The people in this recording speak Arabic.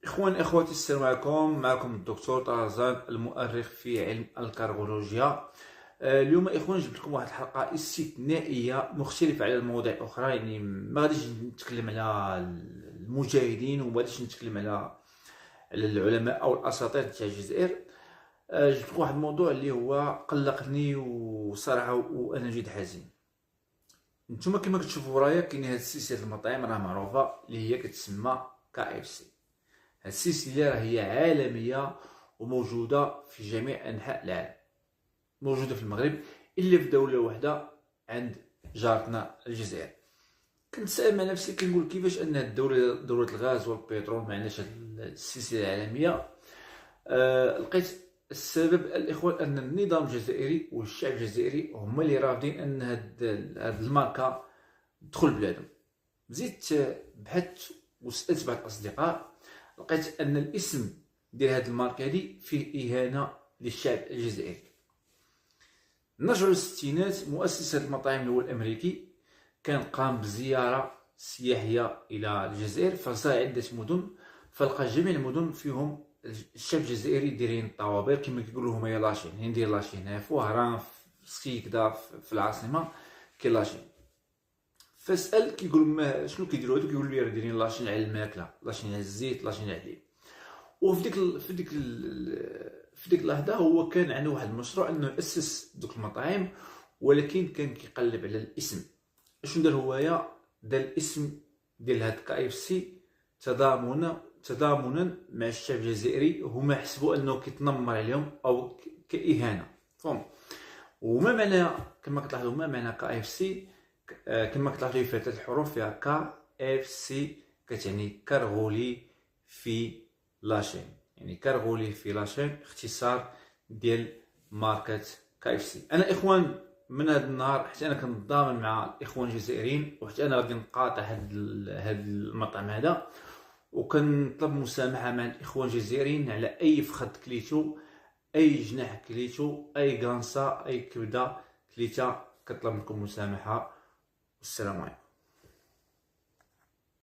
إخواني أخواتي، السلام عليكم. معكم الدكتور طرزان، المؤرخ في علم الكارغولوجيا. اليوم إخوان جبت لكم واحد الحلقة استثنائية مختلفة على المواضيع الأخرى. يعني ما غاديش نتكلم على المجاهدين وما غاديش نتكلم على العلماء أو الأساطير تاع الجزائر. جبت لكم واحد الموضوع اللي هو قلقني وصراحة وأنا جد حزين. نتوما كما كتشوفوا ورايا كاين هاد سلسلة المطاعم راه معروفة اللي هي كتسمى KFC. هاد السلسلة راهي عالمية وموجودة في جميع أنحاء العالم، موجودة في المغرب إلا في دولة واحدة عند جارتنا الجزائر. كنتسائل مع نفسي كنقول كيفاش أن هاد الدولة، دولة الغاز والبترول، ما عندهاش هاد السلسلة العالمية. لقيت السبب الإخوان أن النظام الجزائري والشعب الجزائري هما اللي رافضين أن هاد الماركة تدخل بلادهم. زدت بحثت وسألت بعض الأصدقاء، لقيت أن الاسم ديال هاد الماركة هادي فيه إهانة للشعب الجزائري. نرجعو للستينات، مؤسس المطاعم اللي هو الأمريكي كان قام بزيارة سياحية إلى الجزائر، فزار عدة مدن، فلقى جميع المدن فيهم الشعب الجزائري دايرين الطوابير كما كيقولوا هما لاشين. يعني ندير لاشين هنا في وهران، في سكيكدا، في العاصمة كاين لاشين. فسأل كيقول شنو كيديروا هادو؟ كيقولوا لي راه دايرين لاشين على الماكله، لاشين على الزيت، لاشين على الحليب. وفي ديك اللحظه هو كان عنده واحد المشروع انه ياسس دوك المطاعم، ولكن كان كيقلب على الاسم. شنو دار هوايا؟ دار الاسم ديال هاد KFC تضامنا مع الشعب الجزائري. هما حسبوا انه كيتنمر عليهم او كاهانه. فهم. وما معنى كما كتلاحظوا ما معنى KFC؟ كما كتلاحظوا في 3 حروف فيها KFC، كتعني كرغولي في لاشين. يعني كرغولي في لاشين اختصار ديال ماركة KFC. انا اخوان من هذا النهار حتى انا كنتضامن مع الاخوان الجزائريين، وحتى انا غادي نقاطع هاد المطعم هذا، وكنطلب مسامحه مع الاخوان الجزائريين على اي فخذ كليتو، اي جناح كليتو، اي قرنصه، اي كبده كليتها. كنطلب منكم مسامحه. والسلام عليكم.